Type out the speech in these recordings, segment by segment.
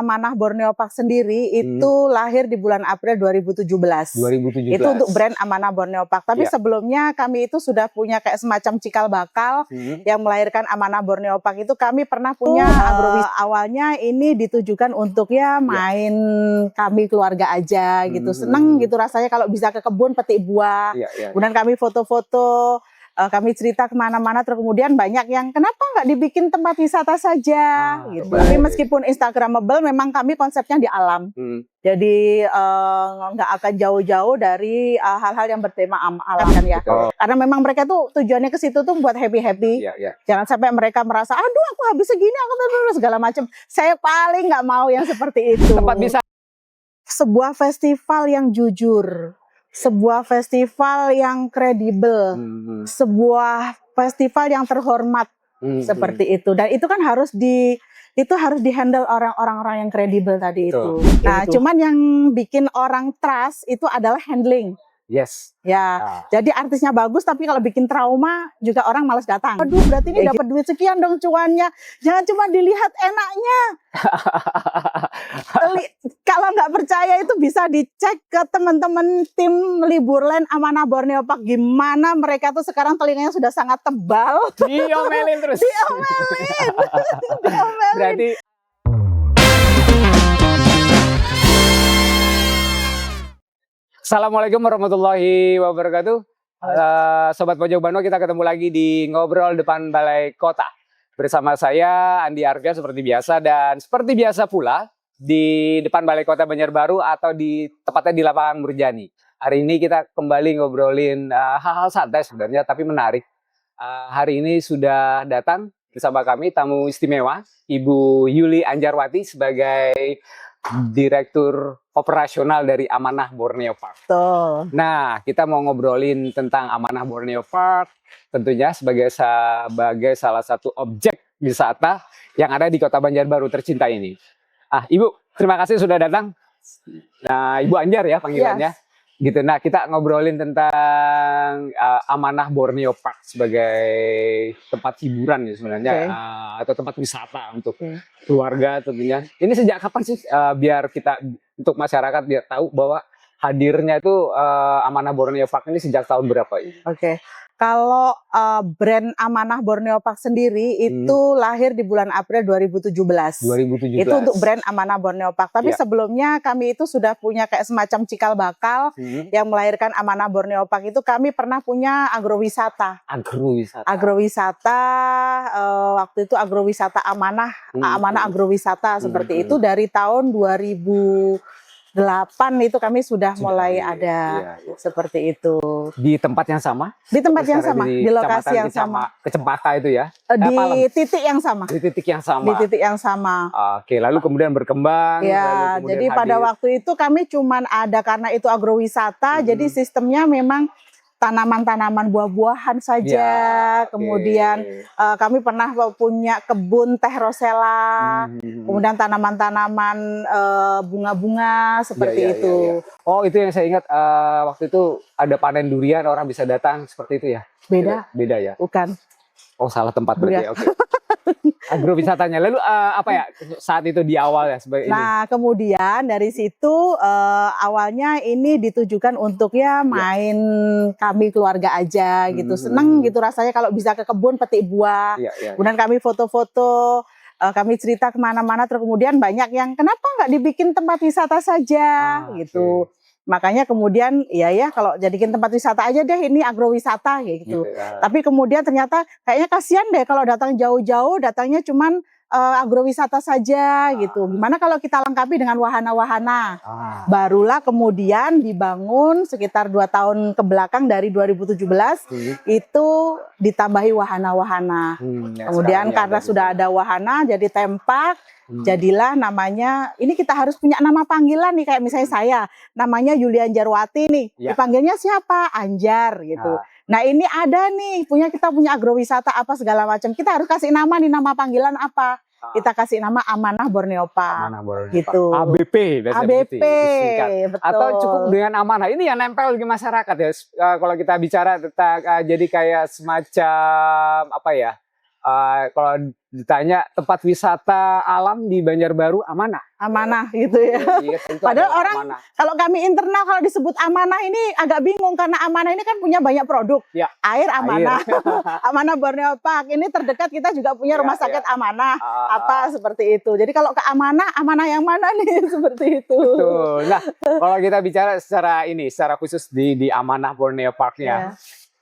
Amanah Borneo Park sendiri itu lahir di bulan April 2017. 2017. Itu untuk brand Amanah Borneo Park. Tapi Ya. sebelumnya kami itu sudah punya kayak semacam cikal bakal yang melahirkan Amanah Borneo Park. Itu kami pernah punya agrowisata. Awalnya ini ditujukan untuk ya main kami keluarga aja gitu. Seneng gitu rasanya kalau bisa ke kebun petik buah. Kemudian kami foto-foto. Kami cerita kemana-mana, terus kemudian banyak yang kenapa nggak dibikin tempat wisata saja gitu. Tapi meskipun Instagramable, memang kami konsepnya di alam. Jadi nggak akan jauh-jauh dari hal-hal yang bertema alam kan ya. Karena memang mereka tuh tujuannya ke situ tuh buat happy-happy. Jangan sampai mereka merasa, aduh aku habis segini, aku segala macam. Saya paling nggak mau yang seperti itu. Tempat bisa sebuah festival yang jujur. Sebuah festival yang kredibel, sebuah festival yang terhormat seperti itu, dan itu kan harus dihandle orang-orang yang kredibel tadi itu. Nah, cuman yang bikin orang trust itu adalah handling. Yes. Ya, jadi artisnya bagus, tapi kalau bikin trauma juga orang malas datang. Aduh, berarti ini dapat duit sekian dong cuannya. Jangan cuma dilihat enaknya. Kalau nggak percaya itu bisa dicek ke teman-teman tim Liburland Amanah Borneo Park. Gimana mereka tuh sekarang telinganya sudah sangat tebal. Diomelin terus. Diomelin. Diomelin. Berarti Assalamualaikum warahmatullahi wabarakatuh. Sobat Pojok Bandung, kita ketemu lagi di Ngobrol Depan Balai Kota. Bersama saya Andi Arfia seperti biasa, dan seperti biasa pula di depan Balai Kota Banjarbaru atau tepatnya di lapangan Murjani. Hari ini kita kembali ngobrolin hal-hal santai sebenarnya, tapi menarik. Hari ini sudah datang bersama kami tamu istimewa, Ibu Yuli Anjarwati sebagai Direktur Operasional dari Amanah Borneo Park. Betul. Nah, kita mau ngobrolin tentang Amanah Borneo Park, tentunya sebagai salah satu objek wisata yang ada di Kota Banjarbaru tercinta ini. Ibu, terima kasih sudah datang. Nah, Ibu Anjar ya panggilannya. Yes. Gitu. Nah, kita ngobrolin tentang Amanah Borneo Park sebagai tempat hiburan ya sebenarnya, atau tempat wisata untuk keluarga tentunya. Ini sejak kapan sih, biar kita untuk masyarakat biar tahu bahwa hadirnya itu Amanah Borneo Park ini sejak tahun berapa ini? Kalau brand Amanah Borneo Park sendiri itu lahir di bulan April 2017. 2017. Itu untuk brand Amanah Borneo Park. Tapi sebelumnya kami itu sudah punya kayak semacam cikal bakal yang melahirkan Amanah Borneo Park. Itu kami pernah punya agrowisata. Agrowisata, waktu itu agrowisata Amanah, Amanah agrowisata seperti itu dari tahun 2008 itu kami sudah mulai ada seperti itu. Di tempat yang sama? Di tempat yang sama, di lokasi yang sama. Kecempaka itu ya? Di titik yang sama. Di titik yang sama. Di titik yang sama. Oke, lalu kemudian berkembang. Ya, jadi pada waktu itu kami cuman ada karena itu agrowisata, jadi sistemnya memang tanaman-tanaman buah-buahan saja. Kemudian kami pernah punya kebun teh rosella, kemudian tanaman-tanaman bunga-bunga seperti itu. Oh, itu yang saya ingat, waktu itu ada panen durian, orang bisa datang seperti itu ya? Beda ya? Bukan. Oh, salah tempat berarti. Oke. Agrowisatanya. Lalu apa ya saat itu di awal ya sebagai Nah, kemudian dari situ awalnya ini ditujukan untuk ya main kami keluarga aja gitu. Seneng gitu rasanya kalau bisa ke kebun petik buah. Kemudian kami foto-foto, kami cerita kemana-mana, terus kemudian banyak yang kenapa nggak dibikin tempat wisata saja gitu. Makanya kemudian ya kalau jadikan tempat wisata aja deh, ini agrowisata gitu. Tapi kemudian ternyata kayaknya kasihan deh kalau datang jauh-jauh, datangnya cuman agrowisata saja gitu. Gimana kalau kita lengkapi dengan wahana-wahana? Barulah kemudian dibangun sekitar 2 tahun ke belakang dari 2017 itu ditambahi wahana-wahana. Kemudian karena sudah ada wahana jadi tempat. Jadilah namanya, ini kita harus punya nama panggilan nih, kayak misalnya saya, namanya Yuli Anjarwati nih, dipanggilnya siapa? Anjar gitu. Nah ini ada nih, kita punya agrowisata apa segala macam, kita harus kasih nama nih, nama panggilan apa? Kita kasih nama Amanah Borneo Park. Amanah Borneo gitu. Park. ABP. ABP, betul. Atau cukup dengan Amanah. Ini yang nempel di masyarakat ya. Kalau kita bicara tentang jadi kayak semacam apa ya? kalau ditanya tempat wisata alam di Banjarbaru amanah. Amanah gitu ya. Yes, itu Padahal adalah orang amanah. kalau kami internal kalau disebut amanah ini agak bingung karena amanah ini kan punya banyak produk. Ya, Air amanah, Amanah Borneo Park. Ini terdekat kita juga punya rumah sakit amanah. Apa seperti itu. Jadi kalau ke amanah yang mana nih seperti itu. Betul. Nah, kalau kita bicara secara khusus di amanah Borneo Parknya.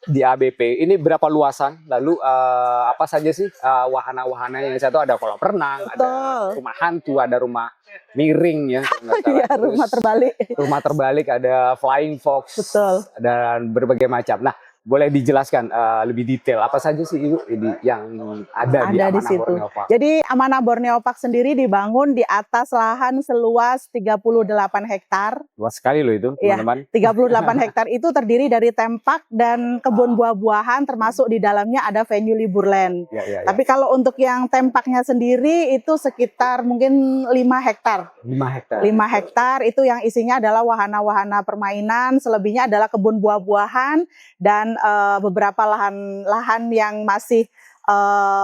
Di ABP ini berapa luasan, lalu apa saja sih wahana-wahana yang satu, ada kolam renang, ada rumah hantu, ada rumah miring ya, ya, rumah terbalik, ada flying fox, betul, dan berbagai macam. Nah, boleh dijelaskan lebih detail apa saja sih Ibu yang ada di Amanah situ. Borneo Park? Jadi Amanah Borneo Park sendiri dibangun di atas lahan seluas 38 hektar. Luas sekali loh itu, teman-teman. Ya, 38 hektar itu terdiri dari tempat dan kebun buah-buahan, termasuk di dalamnya ada venue liburland. Tapi kalau untuk yang tempatnya sendiri itu sekitar mungkin 5 hektar. 5 hektar. 5 hektar itu yang isinya adalah wahana-wahana permainan, selebihnya adalah kebun buah-buahan dan beberapa lahan yang masih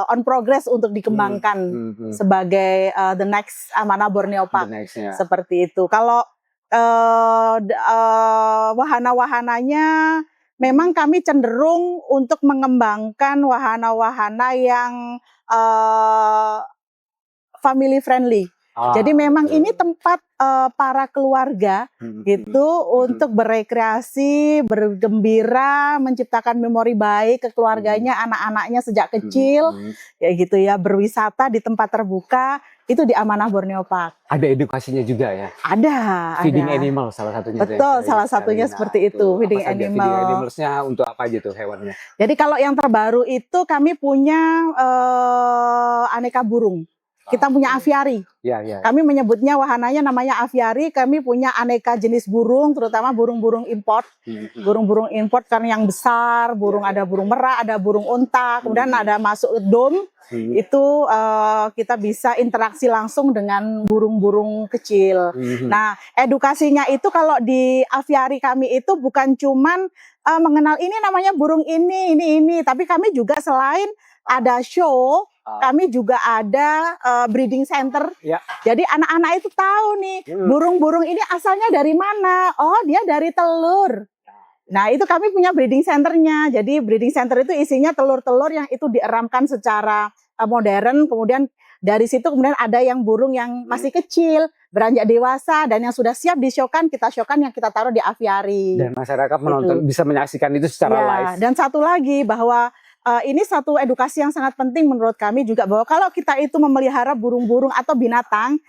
on progress untuk dikembangkan sebagai the next Amanah Borneo Park. Seperti itu. Kalau wahana-wahananya memang kami cenderung untuk mengembangkan wahana-wahana yang family friendly. Jadi memang ini tempat para keluarga gitu untuk berekreasi, bergembira, menciptakan memori baik ke keluarganya, anak-anaknya sejak kecil, ya gitu ya, berwisata di tempat terbuka itu di Amanah Borneo Park. Ada edukasinya juga ya? Ada. Feeding animal salah satunya. Betul, salah satunya seperti itu, feeding animal. Feeding animalsnya untuk apa aja tuh hewannya? Jadi kalau yang terbaru itu kami punya aneka burung. Kita punya aviari. Kami menyebutnya wahananya namanya aviari. Kami punya aneka jenis burung, terutama burung-burung import. Burung-burung import kan yang besar, ada burung merak, ada burung unta, kemudian ada masuk dome. Itu kita bisa interaksi langsung dengan burung-burung kecil. Nah, edukasinya itu kalau di aviari kami itu bukan cuman mengenal ini namanya burung ini, tapi kami juga selain ada show, kami juga ada breeding center. Jadi anak-anak itu tahu nih burung-burung ini asalnya dari mana. Oh, dia dari telur. Nah, itu kami punya breeding centernya. Jadi breeding center itu isinya telur-telur yang itu dieramkan secara modern. Kemudian dari situ kemudian ada yang burung yang masih kecil, beranjak dewasa, dan yang sudah siap di-showkan, kita showkan yang kita taruh di aviari. Dan masyarakat menonton bisa menyaksikan itu secara live. Dan satu lagi bahwa ini satu edukasi yang sangat penting menurut kami juga, bahwa kalau kita itu memelihara burung-burung atau binatang,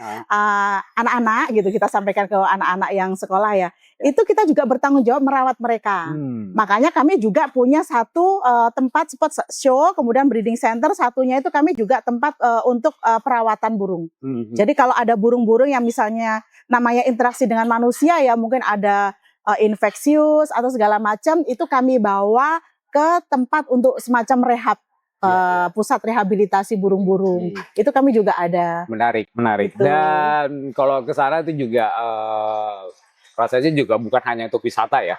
anak-anak gitu, kita sampaikan ke anak-anak yang sekolah ya, itu kita juga bertanggung jawab merawat mereka. Makanya kami juga punya satu tempat spot show, kemudian breeding center, satunya itu kami juga tempat untuk perawatan burung. Jadi kalau ada burung-burung yang misalnya namanya interaksi dengan manusia ya, mungkin ada infeksius atau segala macam, itu kami bawa ke tempat untuk semacam rehab, pusat rehabilitasi burung-burung. Itu kami juga ada. Menarik. Gitu. Dan kalau ke sana itu juga rasanya juga bukan hanya untuk wisata ya.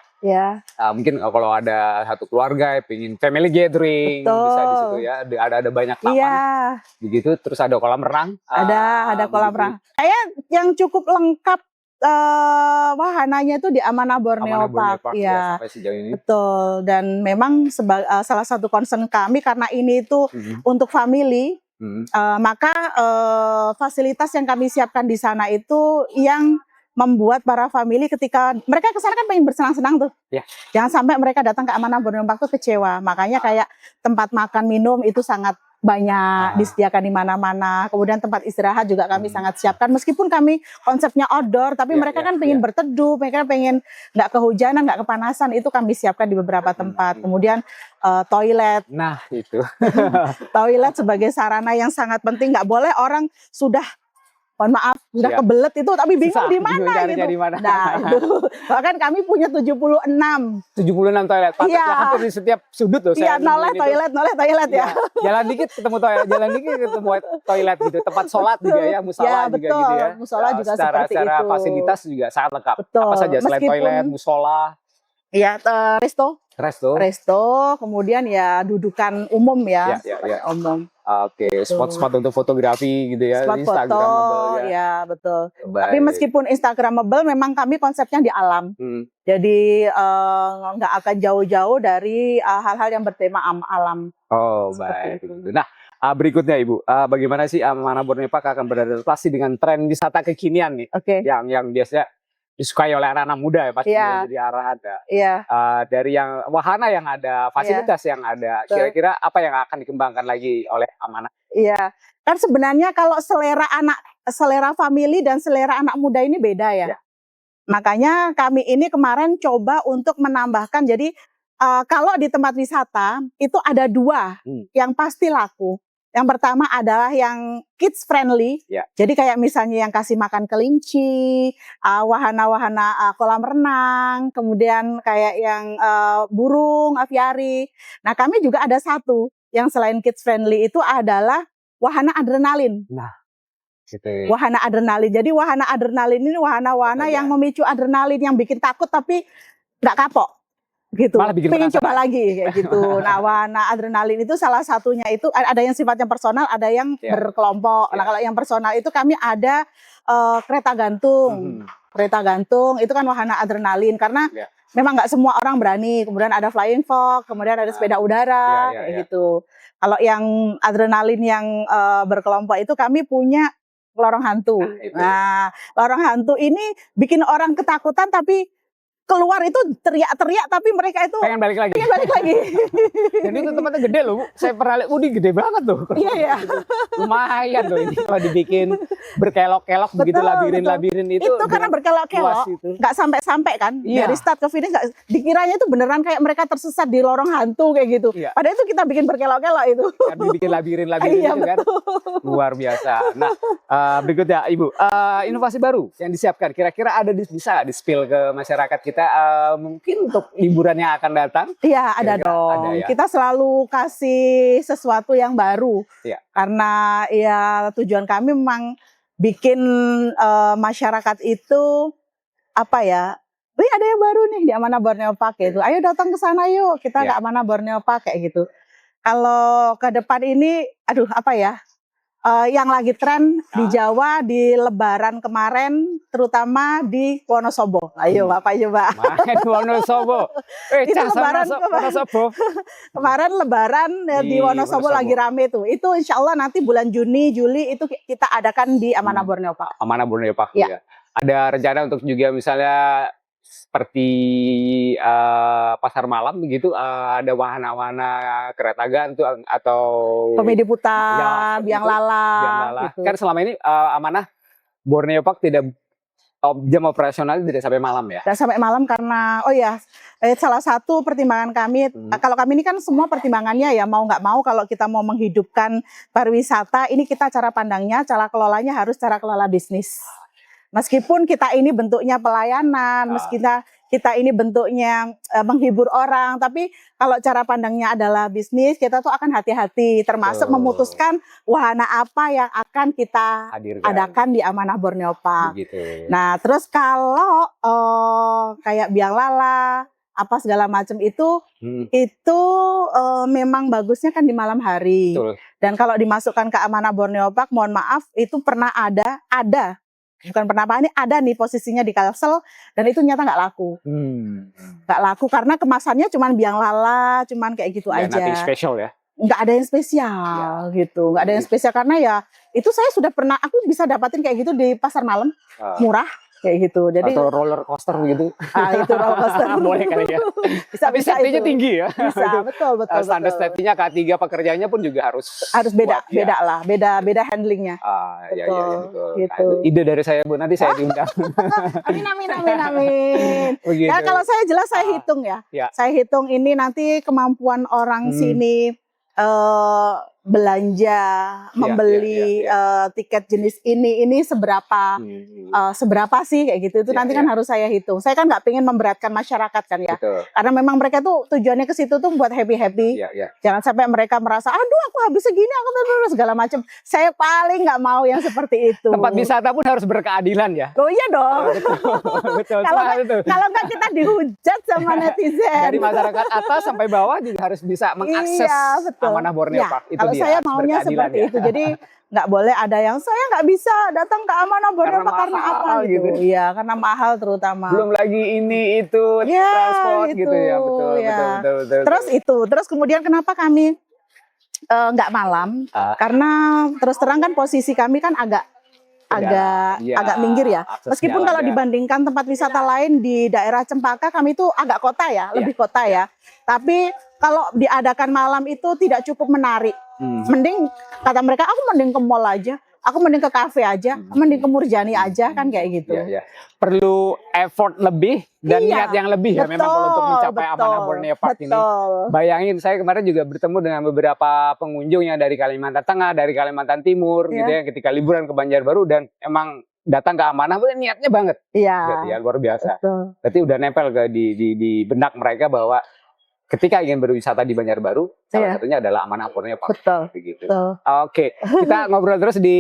Mungkin kalau ada satu keluarga pengen family gathering, bisa di situ ya. Ada banyak taman. Begitu, terus ada kolam renang. Ada kolam renang. Yang cukup lengkap wahananya itu di Amanah Borneo Park ya, sampai sejauh ini. Betul, dan memang salah satu concern kami karena ini itu untuk family, maka fasilitas yang kami siapkan di sana itu yang membuat para family ketika mereka kesana kan pengen bersenang-senang tuh, jangan sampai mereka datang ke Amanah Borneo Park tuh kecewa. Makanya kayak tempat makan minum itu sangat banyak disediakan di mana-mana. Kemudian tempat istirahat juga kami sangat siapkan. Meskipun kami konsepnya outdoor, tapi mereka kan pengen berteduh, mereka pengen nggak kehujanan, nggak kepanasan. Itu kami siapkan di beberapa tempat. Kemudian toilet. Nah itu. Toilet sebagai sarana yang sangat penting. Nggak boleh orang sudah, mohon maaf, sudah kebelet itu, tapi bingung di mana gitu. Nah, itu. Bahkan kami punya 76 toilet. Hampir di setiap sudut loh. Noleh toilet ya. Jalan dikit ketemu toilet gitu. Tempat sholat juga ya, musola juga gitu ya. Musola juga seperti secara itu. Fasilitas juga sangat lengkap. Betul. Apa saja selain toilet, musola? Iya, resto. resto, kemudian ya dudukan umum ya, umum. Oke, spot-spot untuk fotografi gitu ya, spot Instagramable ya betul. Baik. Tapi meskipun Instagramable, memang kami konsepnya di alam. Jadi nggak akan jauh-jauh dari hal-hal yang bertema alam. Oh baik. Nah berikutnya Ibu, bagaimana sih Amanah Borneo Park akan beradaptasi dengan tren wisata kekinian nih? Yang biasanya disukai oleh anak-anak muda ya pasti jadi arahan ya. Dari yang wahana yang ada, fasilitas yang ada, kira-kira apa yang akan dikembangkan lagi oleh Amanah? Iya, kan sebenarnya kalau selera family dan selera anak muda ini beda ya. Makanya kami ini kemarin coba untuk menambahkan, jadi kalau di tempat wisata itu ada 2 yang pasti laku. Yang pertama adalah yang kids friendly, jadi kayak misalnya yang kasih makan kelinci, wahana-wahana kolam renang, kemudian kayak yang burung, aviari. Nah kami juga ada satu yang selain kids friendly itu adalah wahana adrenalin. Wahana adrenalin, jadi wahana adrenalin ini wahana-wahana yang memicu adrenalin, yang bikin takut tapi nggak kapok. Gitu, pengen coba lagi kayak gitu. Nah, wahana adrenalin itu salah satunya itu ada yang sifatnya personal, ada yang berkelompok. Nah, kalau yang personal itu kami ada kereta gantung. Kereta gantung itu kan wahana adrenalin karena memang nggak semua orang berani. Kemudian ada flying fox, kemudian ada sepeda udara kayak gitu. Kalau yang adrenalin yang berkelompok itu kami punya lorong hantu. Nah, lorong hantu ini bikin orang ketakutan tapi keluar itu teriak-teriak tapi mereka itu pengen balik lagi. Dan itu tempatnya gede loh Bu. Saya pernah lihat, ini gede banget loh. Iya. Lumayan loh ini kalau dibikin berkelok-kelok begitu, labirin-labirin itu. Itu karena berkelok-kelok, nggak sampai-sampai kan. Dari start ke finish dikiranya itu beneran kayak mereka tersesat di lorong hantu kayak gitu. Padahal itu kita bikin berkelok-kelok itu. Kan dibikin labirin-labirin itu kan. Luar biasa. Nah, berikutnya Ibu, inovasi baru yang disiapkan kira-kira ada bisa di-spill ke masyarakat kita mungkin untuk liburan yang akan datang? Iya, ada dong. Kita selalu kasih sesuatu yang baru. Karena ya tujuan kami memang bikin masyarakat itu apa ya? Wih, ada yang baru nih di Amanah Borneo Park gitu. Ayo datang ke sana yuk, kita ke Amanah Borneo Park kayak gitu. Kalau ke depan ini, aduh apa ya? Yang lagi tren di Jawa di Lebaran kemarin, terutama di Wonosobo. Ayo Bapak coba. Main Wonosobo. Itu Lebaran kemarin Lebaran di Wonosobo lagi rame tuh. Itu insya Allah nanti bulan Juni, Juli itu kita adakan di Amanah Borneo Park. Amanah Borneo Park ya. Ada rencana untuk juga misalnya seperti pasar malam begitu, ada wahana-wahana kereta gantung atau komedi putar, biang lala. Gitu. Kan selama ini Amanah Borneo Park tidak jam operasional tidak sampai malam ya? Tidak sampai malam karena salah satu pertimbangan kami, kalau kami ini kan semua pertimbangannya ya mau nggak mau kalau kita mau menghidupkan pariwisata, ini kita cara pandangnya, cara kelolanya harus cara kelola bisnis. Meskipun kita ini bentuknya pelayanan, meskipun kita ini bentuknya menghibur orang, tapi kalau cara pandangnya adalah bisnis, kita tuh akan hati-hati, termasuk memutuskan wahana apa yang akan kita adakan di Amanah Borneo Park. Nah, terus kalau kayak biang lala, apa segala macam itu memang bagusnya kan di malam hari. Dan kalau dimasukkan ke Amanah Borneo Park, mohon maaf, itu pernah ada. Bukan pernah apa, ini ada nih posisinya di Kalsel dan itu nyata nggak laku. Nggak laku karena kemasannya cuman biang lala, cuman kayak gitu aja. Nothing special ya? Nggak ada yang spesial gitu, nggak ada yang spesial karena ya itu saya sudah pernah, aku bisa dapatin kayak gitu di pasar malam, murah kayak gitu. Jadi atau roller coaster gitu. Itu roller coaster. Boleh kali ya. Tapi safety-nya tinggi ya. Bisa, betul. Standar safety-nya K3 pekerjaannya pun juga harus beda lah, beda handlingnya. Iya, gitu. Ide dari saya Bu, nanti saya diundang. Amin. Ya kalau saya jelas saya hitung ya. Saya hitung ini nanti kemampuan orang sini belanja, membeli tiket jenis ini seberapa seberapa sih kayak gitu. Itu nanti kan harus saya hitung. Saya kan nggak pengen memberatkan masyarakat kan ya. Betul. Karena memang mereka tuh tujuannya ke situ tuh buat happy-happy. Jangan sampai mereka merasa, aduh aku habis segini, aku segala macam. Saya paling nggak mau yang seperti itu. Tempat wisata pun harus berkeadilan ya. Oh iya dong. Betul. Kalau nggak kita dihujat sama netizen. Dari masyarakat atas sampai bawah juga harus bisa mengakses Amanah Borneo Park. Itu kalau saya maunya seperti itu. Jadi nggak boleh ada yang saya nggak bisa datang ke Amanah Borneo Park karena apa gitu. Iya, karena mahal terutama. Belum lagi ini itu transport gitu ya. Betul. Terus kemudian kenapa kami nggak malam? Karena terus terang kan posisi kami kan agak minggir ya. Meskipun kalau dibandingkan tempat wisata lain di daerah Cempaka, kami itu agak kota ya, lebih kota ya. Tapi kalau diadakan malam itu tidak cukup menarik. Mending kata mereka, aku mending ke mall aja, aku mending ke kafe aja, mending ke Murjani aja kan kayak gitu. Perlu effort lebih dan niat yang lebih ya memang kalau untuk mencapai Amanah Borneo Park ini. Bayangin, saya kemarin juga bertemu dengan beberapa pengunjung yang dari Kalimantan Tengah, dari Kalimantan Timur gitu ya, ketika liburan ke Banjarbaru dan emang datang ke Amanah niatnya banget. Iya. Luar biasa. Berarti udah nempel di benak mereka bahwa ketika ingin berwisata di Banjarbaru, salah satunya adalah Amanah Borneo Park. Begitu. Oke, kita ngobrol terus di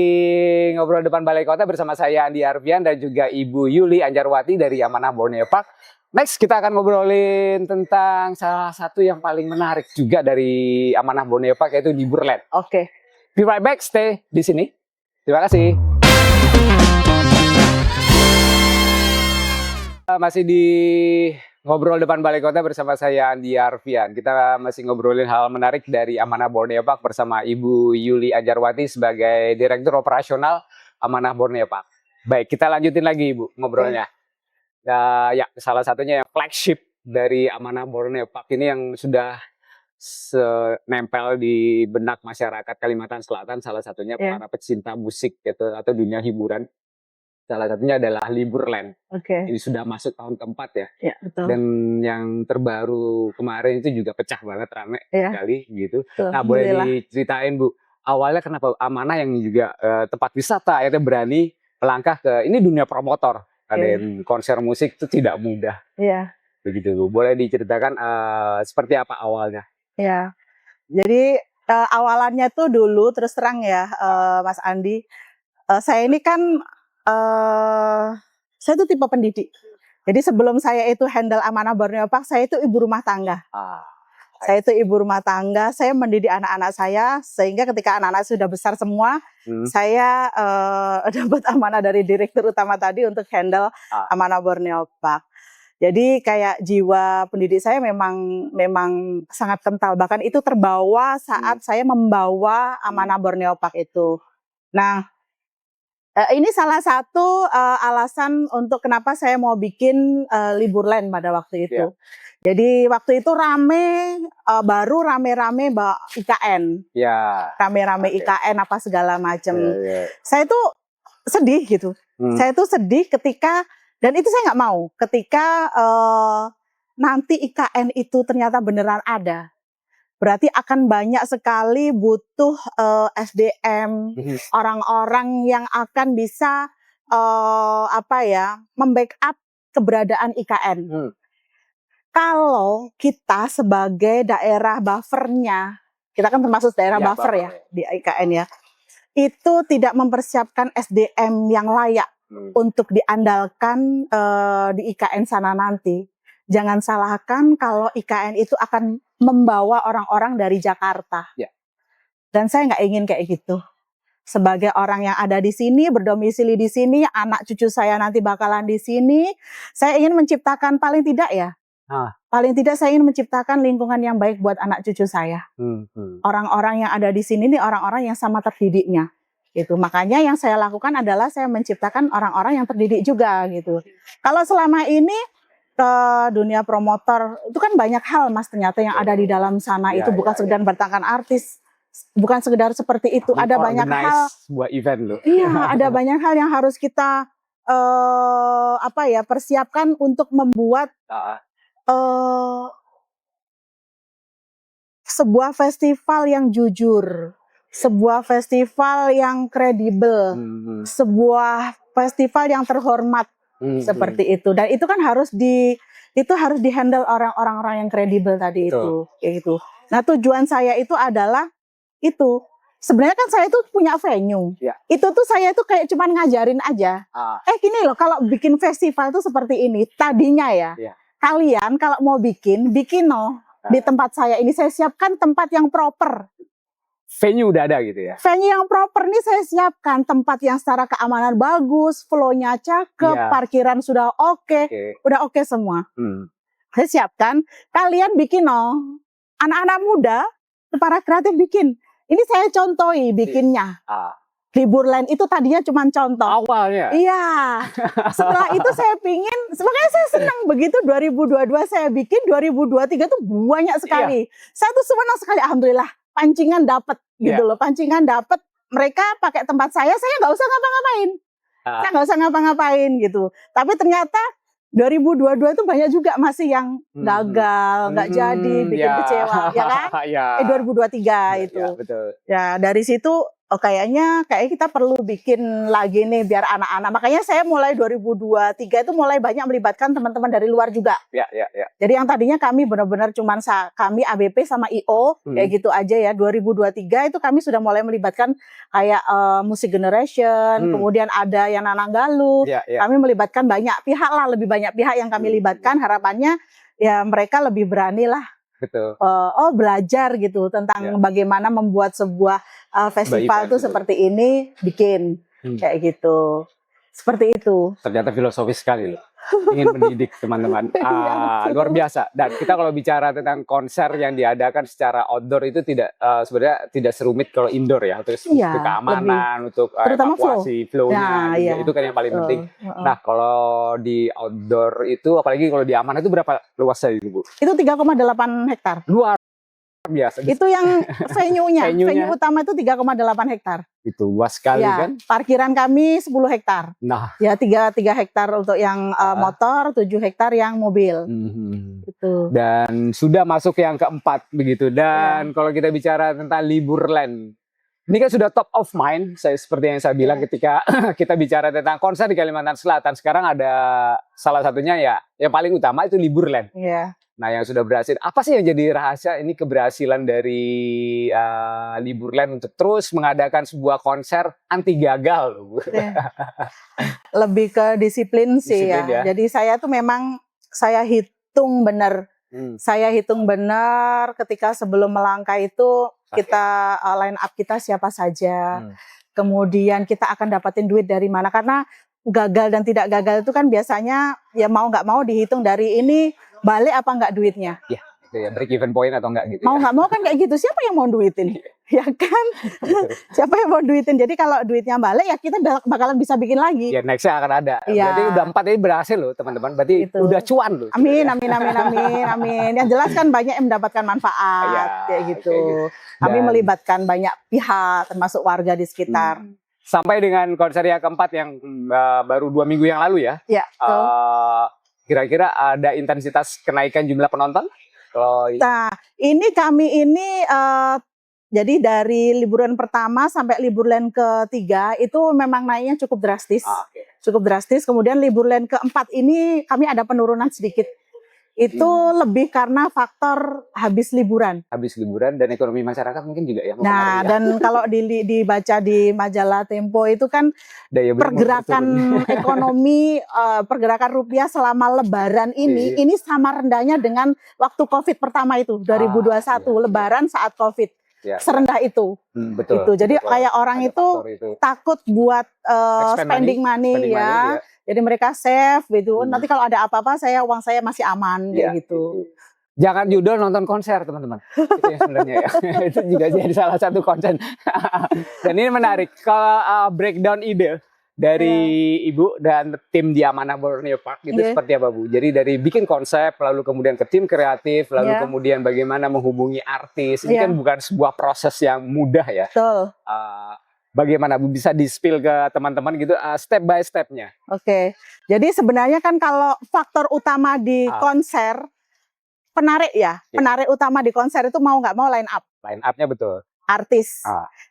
Ngobrol Depan Balai Kota bersama saya Andi Arfian dan juga Ibu Yuli Anjarwati dari Amanah Borneo Park. Next kita akan ngobrolin tentang salah satu yang paling menarik juga dari Amanah Borneo Park, yaitu Liburland. Oke. Be right back, stay di sini. Terima kasih. Masih di Ngobrol Depan Balai Kota bersama saya Andi Arfian. Kita masih ngobrolin hal menarik dari Amanah Borneo Park bersama Ibu Yuli Anjarwati sebagai Direktur Operasional Amanah Borneo Park. Baik, kita lanjutin lagi Ibu ngobrolnya. Ya, salah satunya yang flagship dari Amanah Borneo Park ini yang sudah nempel di benak masyarakat Kalimantan Selatan, salah satunya para pecinta musik gitu, atau dunia hiburan. Salah satunya adalah Liburland. Ini sudah masuk tahun keempat ya. Betul. Dan yang terbaru kemarin itu juga pecah banget, rame sekali gitu. Nah, boleh diceritain Bu, awalnya kenapa Amanah yang juga tempat wisata akhirnya berani melangkah ke ini dunia promotor. Ada konser musik itu tidak mudah. Begitu Bu. Boleh diceritakan seperti apa awalnya? Jadi awalannya tuh dulu terus terang ya Mas Andi. Saya ini kan saya itu tipe pendidik. Jadi sebelum saya itu handle Amanah Borneo Park, saya itu ibu rumah tangga. Saya itu ibu rumah tangga, saya mendidik anak-anak saya, sehingga ketika anak-anak sudah besar semua, saya dapat amanah dari direktur utama tadi untuk handle Amanah Borneo Park. Jadi kayak jiwa pendidik saya memang sangat kental. Bahkan itu terbawa saat saya membawa Amanah Borneo Park itu. Nah, ini salah satu alasan untuk kenapa saya mau bikin Liburland pada waktu itu. Jadi waktu itu baru rame-rame IKN. Rame-rame IKN apa segala macam. Saya tuh sedih gitu. Saya tuh sedih ketika, dan itu saya nggak mau, ketika nanti IKN itu ternyata beneran ada. Berarti akan banyak sekali butuh SDM, orang-orang yang akan bisa membackup keberadaan IKN. Kalau kita sebagai daerah buffernya, kita kan termasuk daerah buffer ya di IKN ya, itu tidak mempersiapkan SDM yang layak untuk diandalkan di IKN sana nanti. Jangan salahkan kalau IKN itu akan membawa orang-orang dari Jakarta. Dan saya nggak ingin kayak gitu. Sebagai orang yang ada di sini, berdomisili di sini, anak cucu saya nanti bakalan di sini, saya ingin menciptakan paling tidak saya ingin menciptakan lingkungan yang baik buat anak cucu saya. Orang-orang yang ada di sini ini orang-orang yang sama terdidiknya. Gitu. Makanya yang saya lakukan adalah saya menciptakan orang-orang yang terdidik juga gitu. Kalau selama ini ke dunia promotor itu kan banyak hal Mas ternyata yang ada di dalam sana itu bukan sekedar bertangkan artis, bukan sekedar seperti itu. Ada banyak hal, sebuah event loh. Iya, ada banyak hal yang harus kita persiapkan untuk membuat sebuah festival yang jujur, sebuah festival yang kredibel, sebuah festival yang terhormat seperti itu. Dan itu kan harus dihandle orang-orang yang kredibel tadi itu, kayak gitu. Nah, tujuan saya itu adalah itu. Sebenarnya kan saya itu punya venue. Ya. Itu tuh saya itu kayak cuman ngajarin aja. Gini loh, kalau bikin festival tuh seperti ini. Tadinya ya. Kalian kalau mau bikin loh. Di tempat saya ini saya siapkan tempat yang proper. Venue udah ada gitu ya? Venue yang proper nih saya siapkan. Tempat yang secara keamanan bagus, flow-nya cakep, parkiran sudah oke. Udah oke semua. Saya siapkan, kalian bikin loh. Anak-anak muda, para kreatif bikin. Ini saya contohi bikinnya. Liburland itu tadinya cuma contoh. Awalnya? Iya. Setelah itu saya pingin, makanya saya senang begitu 2022 saya bikin, 2023 tuh banyak sekali. Saya tuh senang sekali, alhamdulillah. Pancingan dapat gitu loh, pancingan dapat. Mereka pakai tempat saya nggak usah ngapa-ngapain. Saya nggak usah ngapa-ngapain gitu. Tapi ternyata 2022 itu banyak juga masih yang gagal, nggak jadi, bikin kecewa, ya kan? 2023 itu. Betul. Ya dari situ kayaknya kita perlu bikin lagi nih biar anak-anak. Makanya saya mulai 2023 itu mulai banyak melibatkan teman-teman dari luar juga. Jadi yang tadinya kami benar-benar cuman kami ABP sama IO kayak gitu aja ya. 2023 itu kami sudah mulai melibatkan kayak Music Generation, kemudian ada yang Nananggaluh. Kami melibatkan banyak pihak lah, lebih banyak pihak yang kami libatkan. Harapannya ya mereka lebih berani lah. Betul. Belajar gitu tentang bagaimana membuat sebuah festival itu seperti ini, bikin kayak gitu, seperti itu. Ternyata filosofis sekali loh, ingin mendidik teman-teman. Luar biasa. Dan kita kalau bicara tentang konser yang diadakan secara outdoor itu sebenarnya tidak serumit kalau indoor ya, terus untuk keamanan, untuk evakuasi flow-nya, itu kan yang paling penting. Nah, kalau di outdoor itu, apalagi kalau di amanah itu berapa luasnya itu, Bu? Itu 3,8 hektar. Luar biasa. Itu yang venue-nya. Venue utama itu 3,8 hektar. Itu luas sekali kan? Parkiran kami 10 hektar. Nah, ya 3 hektar untuk yang motor, 7 hektar yang mobil. Itu. Dan sudah masuk yang keempat begitu. Dan kalau kita bicara tentang Liburland, ini kan sudah top of mind, seperti yang saya bilang ketika kita bicara tentang konser di Kalimantan Selatan. Sekarang ada salah satunya ya, yang paling utama itu Liburland. Nah, yang sudah berhasil, apa sih yang jadi rahasia ini keberhasilan dari Liburland untuk terus mengadakan sebuah konser anti gagal loh, Bu? Lebih ke disiplin sih ya. Jadi saya tuh memang saya hitung benar. Saya hitung benar ketika sebelum melangkah itu kita line up kita siapa saja. Kemudian kita akan dapatin duit dari mana, karena gagal dan tidak gagal itu kan biasanya ya mau nggak mau dihitung dari ini balik apa enggak duitnya. Ya, itu ya, break even point atau enggak gitu. Mau nggak mau kan kayak gitu. Siapa yang mau duitin? Ya kan? Siapa yang mau duitin? Jadi kalau duitnya balik ya kita bakalan bisa bikin lagi. Ya, nextnya akan ada. Berarti udah 4 ini berhasil loh teman-teman. Berarti udah cuan loh. Amin. Yang jelas kan banyak yang mendapatkan manfaat kayak gitu. Kami melibatkan banyak pihak termasuk warga di sekitar. Sampai dengan konser yang keempat yang baru 2 minggu yang lalu ya. Ya. Kira-kira ada intensitas kenaikan jumlah penonton? Nah, kami ini jadi dari liburan pertama sampai liburan ketiga itu memang naiknya cukup drastis. Cukup drastis. Kemudian liburan keempat ini kami ada penurunan sedikit. Itu lebih karena faktor habis liburan. Habis liburan dan ekonomi masyarakat mungkin juga ya. Nah, dan kalau dibaca di majalah Tempo itu kan pergerakan ekonomi, pergerakan rupiah selama lebaran ini sama rendahnya dengan waktu Covid pertama itu, 2021, lebaran saat Covid. Serendah itu. Betul. Itu. Jadi kayak orang itu takut buat spending money ya. Jadi mereka save gitu. Nanti kalau ada apa-apa uang saya masih aman kayak gitu. Jangan judul nonton konser teman-teman. Itu yang sebenarnya ya. Itu juga jadi salah satu konten. Dan ini menarik. Kalau breakdown ide dari Ibu dan tim di Amanah Borneo Park itu seperti apa, Bu? Jadi dari bikin konsep, lalu kemudian ke tim kreatif, lalu kemudian bagaimana menghubungi artis. Ini kan bukan sebuah proses yang mudah ya. Betul. Bagaimana Bu bisa di-spill ke teman-teman gitu step by stepnya? Oke. Jadi sebenarnya kan kalau faktor utama di konser, penarik utama di konser itu mau nggak mau line up. Line up-nya betul. artis.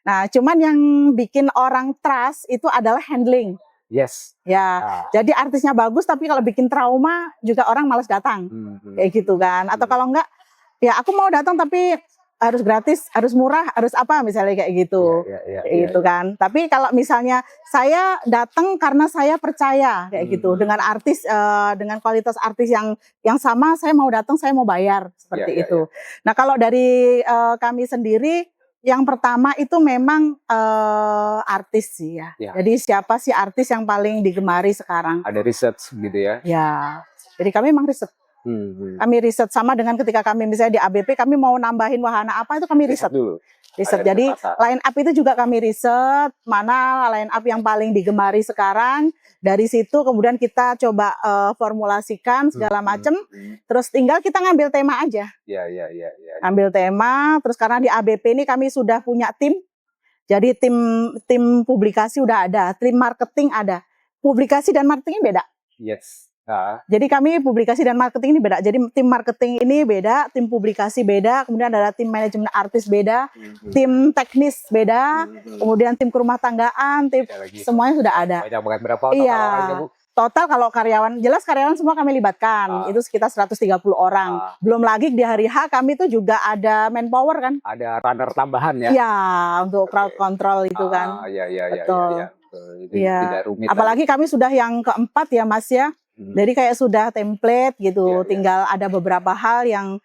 Nah, cuman yang bikin orang trust itu adalah handling. Yes. Ya, jadi artisnya bagus tapi kalau bikin trauma juga orang malas datang. Kayak gitu kan. Atau kalau enggak, ya aku mau datang tapi harus gratis, harus murah, harus apa misalnya kayak gitu. Kayak gitu kan. Tapi kalau misalnya saya datang karena saya percaya kayak gitu dengan artis, dengan kualitas artis yang sama, saya mau datang, saya mau bayar seperti itu. Nah, kalau dari kami sendiri yang pertama itu memang artis sih ya. Jadi siapa sih artis yang paling digemari sekarang? Ada research gitu ya? Ya, jadi kami memang riset. Kami riset sama dengan ketika kami misalnya di ABP kami mau nambahin wahana apa itu kami riset dulu. Riset. Jadi line up itu juga kami riset mana line up yang paling digemari sekarang. Dari situ kemudian kita coba formulasikan segala macam. Terus tinggal kita ngambil tema aja. Ambil tema. Terus karena di ABP ini kami sudah punya tim. Jadi tim publikasi udah ada, tim marketing ada. Publikasi dan marketingnya beda. Yes. Jadi kami publikasi dan marketing ini beda. Jadi tim marketing ini beda, tim publikasi beda, kemudian ada tim manajemen artis beda, tim teknis beda, kemudian tim kerumah tanggaan, tim semuanya sudah ada. Banyak banget, berapa total? Total kalau karyawan, jelas karyawan semua kami libatkan, itu sekitar 130 orang. Belum lagi di hari H kami itu juga ada manpower kan. Ada runner tambahan ya? Iya, untuk crowd control itu kan. Betul. Tidak rumit. Apalagi kami sudah yang keempat ya Mas ya. Jadi kayak sudah template gitu, tinggal ada beberapa hal yang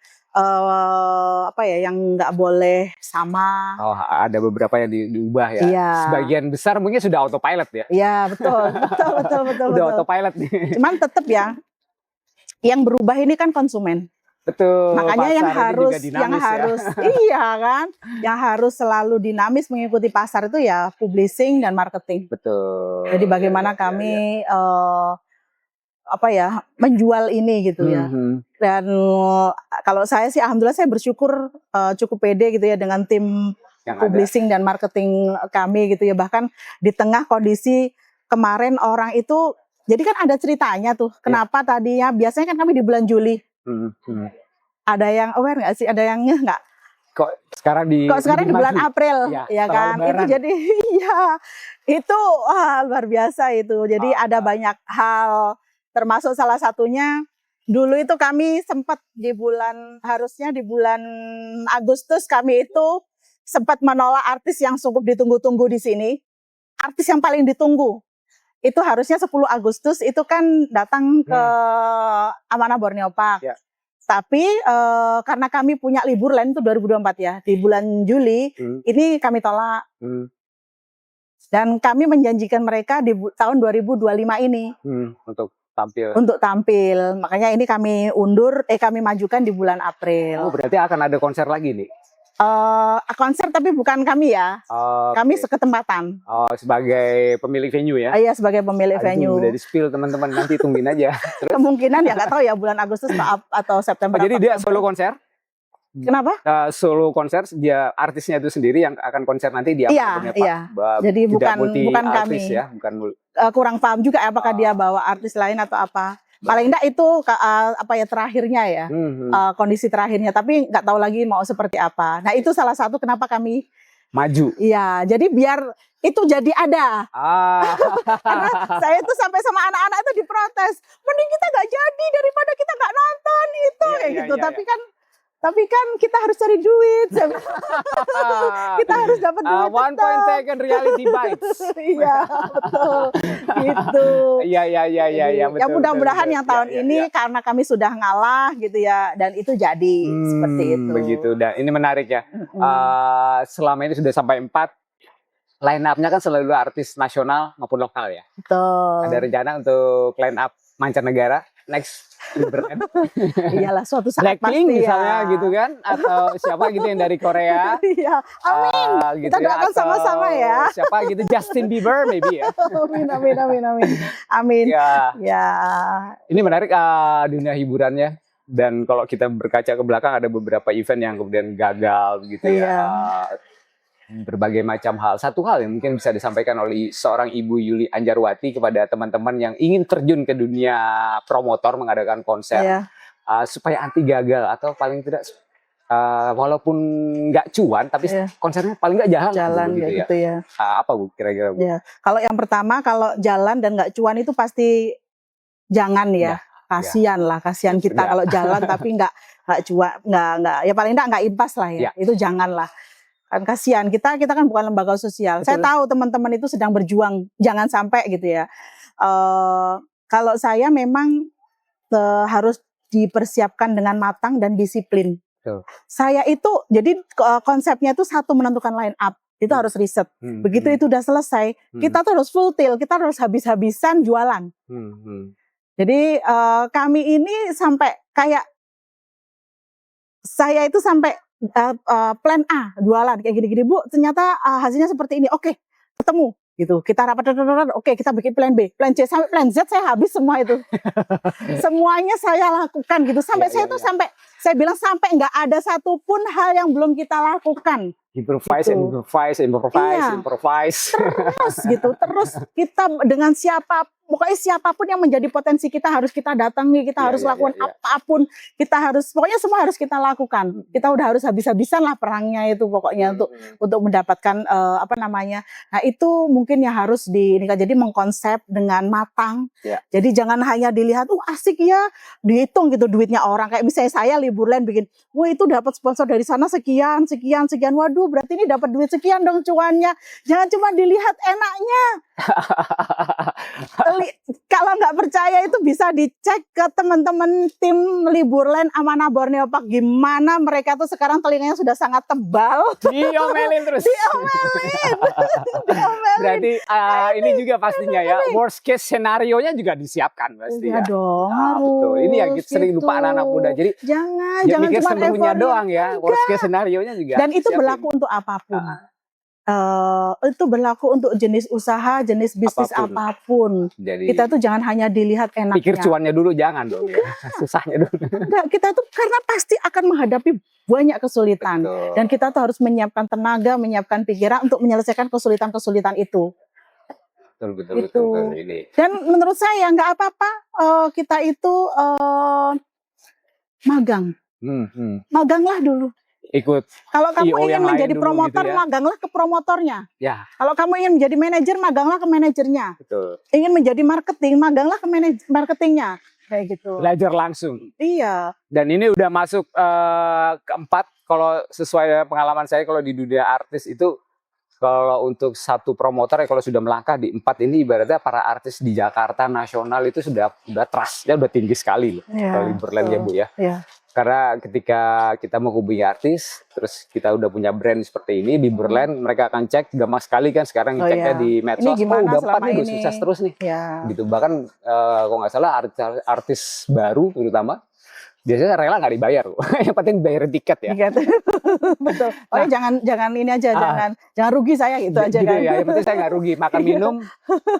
yang nggak boleh sama. Oh, ada beberapa yang diubah ya. Sebagian besar mungkin sudah autopilot ya. Iya, betul. Udah autopilot nih. Cuman tetap ya, yang berubah ini kan konsumen. Betul. Makanya yang harus iya kan, yang harus selalu dinamis mengikuti pasar itu ya publishing dan marketing. Betul. Jadi bagaimana kami menjual ini gitu ya. Dan kalau saya sih alhamdulillah saya bersyukur cukup pede gitu ya dengan tim yang publishing dan marketing kami gitu ya. Bahkan di tengah kondisi kemarin orang itu, jadi kan ada ceritanya tuh. Kenapa tadinya biasanya kan kami di bulan Juli. Ada yang aware nggak sih? Ada yang nggak? Kok sekarang di bulan April ya kan? Lebaran. Itu jadi ya itu luar biasa itu. Jadi ada banyak hal. Termasuk salah satunya dulu itu kami sempat harusnya di bulan Agustus kami itu sempat menolak artis yang cukup ditunggu-tunggu di sini. Artis yang paling ditunggu itu harusnya 10 Agustus itu kan datang ke Amanah Borneo Park. Tapi karena kami punya libur lain itu 2024 ya, di bulan Juli ini kami tolak. Dan kami menjanjikan mereka di tahun 2025 ini untuk tampil. Makanya ini kami kami majukan di bulan April. Oh, berarti akan ada konser lagi nih? Konser tapi bukan kami ya. Kami seketempatan. Sebagai pemilik venue ya? Iya, sebagai pemilik venue. Udah di-spill teman-teman, nanti tungguin aja. Terus? Kemungkinan ya nggak tahu ya bulan Agustus atau September. Jadi dia solo konser? Kenapa? Solo konser, dia artisnya itu sendiri yang akan konser nanti di Iya. Jadi bukan kami. Ya, bukan kurang paham juga apakah dia bawa artis lain atau apa. Paling enggak itu terakhirnya ya. Kondisi terakhirnya, tapi nggak tahu lagi mau seperti apa. Nah, itu salah satu kenapa kami maju. Iya, jadi biar itu jadi ada. Karena saya itu sampai sama anak-anak itu diprotes. Mending kita nggak jadi daripada kita nggak nonton itu kayak gitu. Tapi kan kita harus cari duit. Kita harus dapat duit. One point second reality bites. Iya, betul. Gitu. Iya, betul. Ya mudah-mudahan yang tahun ini karena kami sudah ngalah gitu ya, dan itu jadi seperti itu. Begitu. Dan ini menarik ya. Selama ini sudah sampai 4. Line up-nya kan selalu artis nasional maupun lokal ya. Betul. Ada rencana untuk line up mancanegara next liburan? Iyalah, suatu saat Blackpink pasti misalnya ya. Gitu kan, atau siapa gitu yang dari Korea. Iya, amin. Gitu kita doakan sama-sama ya. Siapa gitu, Justin Bieber maybe ya. Amin. Ya. Ini menarik dunia hiburannya. Dan kalau kita berkaca ke belakang ada beberapa event yang kemudian gagal gitu ya. Berbagai macam hal. Satu hal yang mungkin bisa disampaikan oleh seorang Ibu Yuli Anjarwati kepada teman-teman yang ingin terjun ke dunia promotor mengadakan konser supaya anti gagal atau paling tidak walaupun nggak cuan, tapi konsernya paling nggak jalan gitu ya. Apa Bu kira-kira Bu? Ya, kalau yang pertama kalau jalan dan nggak cuan itu pasti jangan ya. Kasihan lah, kasihan kita kalau jalan tapi nggak cuan, nggak ya paling nggak impas lah ya. Itu jangan lah. Kan kasihan kita kan bukan lembaga sosial. Betul. Saya tahu teman-teman itu sedang berjuang, jangan sampai gitu ya. Kalau saya memang harus dipersiapkan dengan matang dan disiplin. Betul. Saya itu jadi konsepnya itu satu menentukan line up itu harus riset. Begitu itu udah selesai, kita tuh harus full tilt, kita harus habis-habisan jualan. Jadi kami ini sampai kayak saya itu sampai plan A jualan kayak gini-gini Bu, ternyata hasilnya seperti ini. Oke, ketemu gitu. Kita rapat, oke kita bikin plan B, plan C sampai plan Z saya habis semua itu. Semuanya saya lakukan gitu. Sampai sampai saya bilang sampai nggak ada satupun hal yang belum kita lakukan. Improvise. Terus gitu, terus kita dengan pokoknya siapapun yang menjadi potensi kita harus kita datangi, kita harus lakukan apapun, kita harus pokoknya semua harus kita lakukan. Kita udah harus habis-habisan lah perangnya itu pokoknya untuk mendapatkan Nah itu mungkin yang harus jadi mengkonsep dengan matang. Jadi jangan hanya dilihat, asik ya, dihitung gitu duitnya orang. Kayak misalnya saya Liburland bikin, wah itu dapat sponsor dari sana sekian. Waduh, berarti ini dapat duit sekian dong cuannya. Jangan cuma dilihat enaknya. Kalau nggak percaya itu bisa dicek ke teman-teman tim Liburland Amanah Borneo Park, gimana mereka tuh sekarang telinganya sudah sangat tebal. Diomelin terus. Diomelin. Berarti ini juga pastinya ya worst case scenario-nya juga disiapkan pasti ya. Dong, betul. Ini yang sering lupa anak-anak muda. Jadi jangan mikir cuma sebenarnya doang ya. Worst case scenario-nya juga. Dan itu berlaku untuk apapun. Itu berlaku untuk jenis usaha, jenis bisnis apapun. Jadi, kita tuh jangan hanya dilihat enaknya. Pikir cuannya dulu, jangan dong. Susahnya dulu. Enggak, kita tuh karena pasti akan menghadapi banyak kesulitan. Betul. Dan kita tuh harus menyiapkan tenaga, menyiapkan pikiran untuk menyelesaikan kesulitan-kesulitan itu. Betul. Ini. Dan menurut saya nggak apa-apa kita itu magang. Maganglah dulu. Ikut kalau kamu ingin menjadi promotor gitu ya. Maganglah ke promotornya. Kalau kamu ingin menjadi manajer, maganglah ke manajernya. Betul. Ingin menjadi marketing, maganglah ke marketingnya. Kayak gitu. Belajar langsung. Iya. Dan ini udah masuk keempat. Kalau sesuai pengalaman saya, kalau di dunia artis itu, kalau untuk satu promotor ya kalau sudah melangkah di 4 ini, ibaratnya para artis di Jakarta nasional itu sudah trustnya udah tinggi sekali loh. Kalau Liburland ya Bu ya. Karena ketika kita mau hubungi artis, terus kita udah punya brand seperti ini, Liburland, mereka akan cek gampang sekali kan sekarang ceknya di medsos, udah 4 nih, udah sukses terus nih. Gitu. Bahkan kalau nggak salah artis baru terutama, biasanya rela nggak dibayar loh. Yang penting bayarin tiket ya. Betul. Jangan ini aja, jangan rugi saya gitu aja kan. Ya, yang penting saya nggak rugi. Makan minum,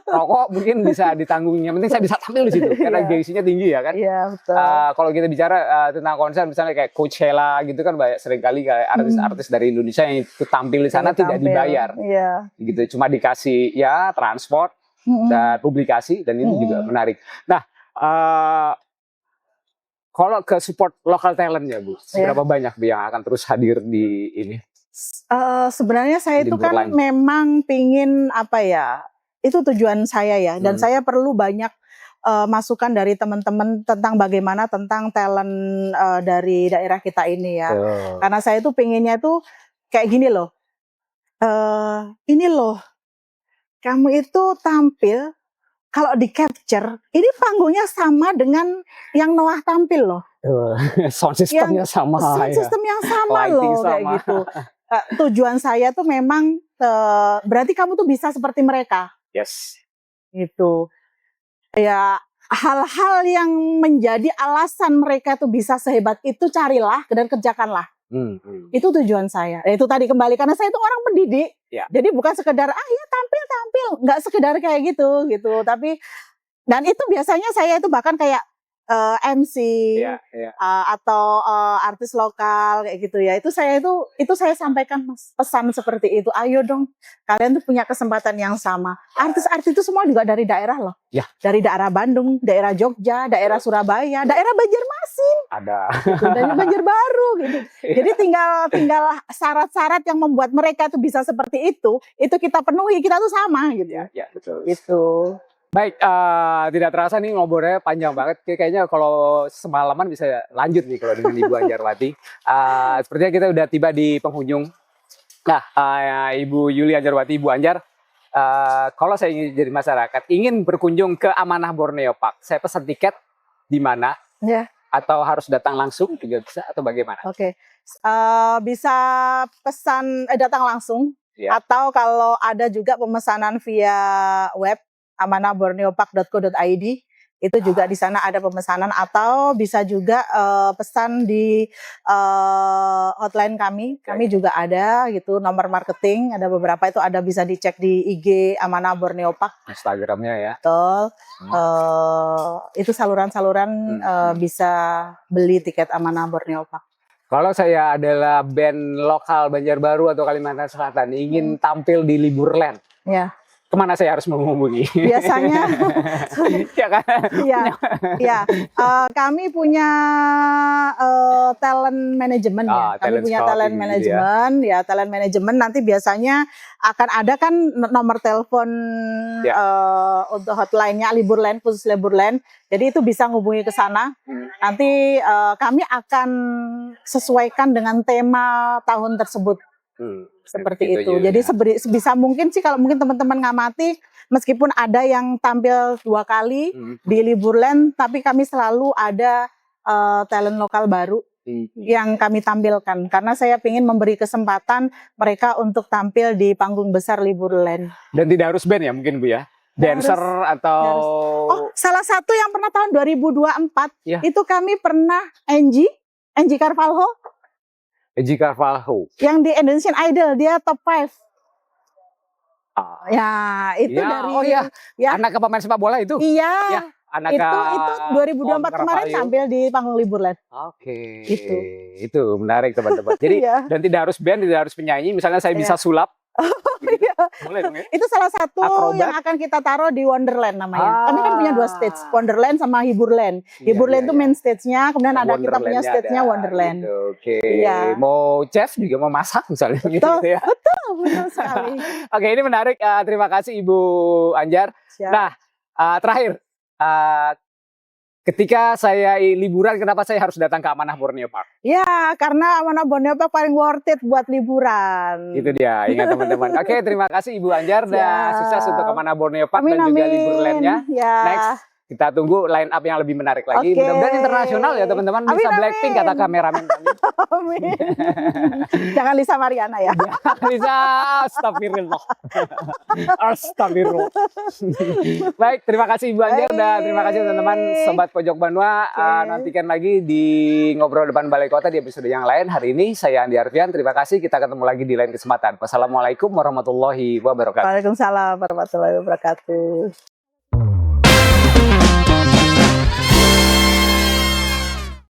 rokok mungkin bisa ditanggungnya. Yang penting saya bisa tampil di situ karena gengsinya tinggi ya kan. Iya, betul. Kalau kita bicara tentang konser misalnya kayak Coachella gitu kan, banyak seringkali kayak artis-artis dari Indonesia yang ikut tampil di sana tidak dibayar. Gitu, cuma dikasih ya transport dan publikasi, dan ini juga menarik. Nah, kalau ke support lokal talent ya Bu, seberapa banyak Bu yang akan terus hadir di ini? Sebenarnya saya itu kan memang pingin itu tujuan saya ya, dan saya perlu banyak masukan dari teman-teman tentang bagaimana tentang talent dari daerah kita ini ya. Karena saya itu pinginnya itu kayak gini loh, ini loh, kamu itu tampil. Kalau di capture, ini panggungnya sama dengan yang Noah tampil loh. Sound systemnya sama. Sound system yang sama loh, kayak gitu. Tujuan saya tuh memang berarti kamu tuh bisa seperti mereka. Yes. Gitu. Ya, hal-hal yang menjadi alasan mereka tuh bisa sehebat itu carilah dan kerjakanlah. Itu tujuan saya. Itu tadi kembali karena saya itu orang pendidik. Jadi bukan sekedar tampil, nggak sekedar kayak gitu. Tapi dan itu biasanya saya itu bahkan kayak MC Iya, iya. atau artis lokal kayak gitu ya. Itu saya sampaikan Mas, pesan seperti itu. Ayo dong, kalian tuh punya kesempatan yang sama. Artis-artis itu semua juga dari daerah loh. Ya. Dari daerah Bandung, daerah Jogja, daerah Surabaya, daerah Banjarmasin. Ada. Gitu, dari Banjarbaru gitu. Jadi tinggal syarat-syarat yang membuat mereka tuh bisa seperti itu kita penuhi, kita tuh sama gitu. Ya, betul. Gitu. Baik, tidak terasa nih ngobrolnya panjang banget. Kayaknya kalau semalaman bisa lanjut nih kalau dengan Ibu Anjarwati. Sepertinya kita udah tiba di penghujung. Nah, Ibu Yuli Anjarwati, Ibu Anjar, kalau saya ingin jadi masyarakat, ingin berkunjung ke Amanah Borneo Park, saya pesan tiket di mana? Ya. Atau harus datang langsung juga bisa atau bagaimana? Oke. Bisa pesan datang langsung. Ya. Atau kalau ada juga pemesanan via web amanahborneopark.co.id, itu juga di sana ada pemesanan, atau bisa juga pesan di hotline kami juga ada gitu, nomor marketing ada beberapa, itu ada, bisa dicek di IG Amanah Borneo Park, Instagramnya ya. betul. Itu saluran-saluran bisa beli tiket Amanah Borneo Park. Kalau saya adalah band lokal Banjarbaru atau Kalimantan Selatan ingin tampil di Liburland, ya, kemana saya harus menghubungi? Biasanya, ya kan? ya. Kami punya talent management ya. Kami punya talent management, ya talent management. Nanti biasanya akan ada kan nomor telepon untuk hotline-nya Liburland, khusus Liburland. Jadi itu bisa menghubungi ke sana. Nanti kami akan sesuaikan dengan tema tahun tersebut. Seperti itu. Jadi sebisa mungkin sih, kalau mungkin teman-teman ngamati, meskipun ada yang tampil 2 kali di Liburland, tapi kami selalu ada talent lokal baru yang kami tampilkan, karena saya ingin memberi kesempatan mereka untuk tampil di panggung besar Liburland. Dan tidak harus band ya mungkin Bu ya? Dancer atau... Oh, salah satu yang pernah tahun 2024 itu kami pernah Angie Carvalho. Angie Carvalho. Yang di Indonesian Idol, dia top 5. Ya, itu dari... Ya. Anak pemain sepak bola itu? Iya. Ya, itu 2024 kemarin tampil di panggung Liburland. Oke. Itu menarik teman-teman. Jadi dan tidak harus band, tidak harus penyanyi. Misalnya saya bisa sulap. Gitu. Boleh dong ya? Itu salah satu Akrobat yang akan kita taruh di Wonderland namanya. Kami kan punya 2 stage, Wonderland sama Hiburland. Hiburland itu main stage-nya, kemudian ada kita punya stage-nya Wonderland. Gitu, Oke. Mau chef juga mau masak misalnya gitu ya. Betul sekali. Oke, ini menarik. Terima kasih Ibu Anjar. Siap. Nah, terakhir, ketika saya liburan, kenapa saya harus datang ke Amanah Borneo Park? Ya, karena Amanah Borneo Park paling worth it buat liburan. Itu dia, ingat teman-teman. Oke, terima kasih Ibu Anjar dan sukses untuk Amanah Borneo Park dan juga Liburland-nya. Next, kita tunggu line up yang lebih menarik lagi. Mudah-mudahan internasional ya teman-teman, bisa Blackpink kata kameramen kami. Amin. Jangan Lisa Mariana ya. Lisa, astagfirullah. Astagfirullah. Baik, terima kasih Ibu Anjar dan terima kasih teman-teman Sobat Pojok Banua. Nantikan lagi di Ngobrol Depan Balai Kota di episode yang lain. Hari ini saya Andi Arfian, terima kasih. Kita ketemu lagi di lain kesempatan. Wassalamualaikum warahmatullahi wabarakatuh. Waalaikumsalam warahmatullahi wabarakatuh.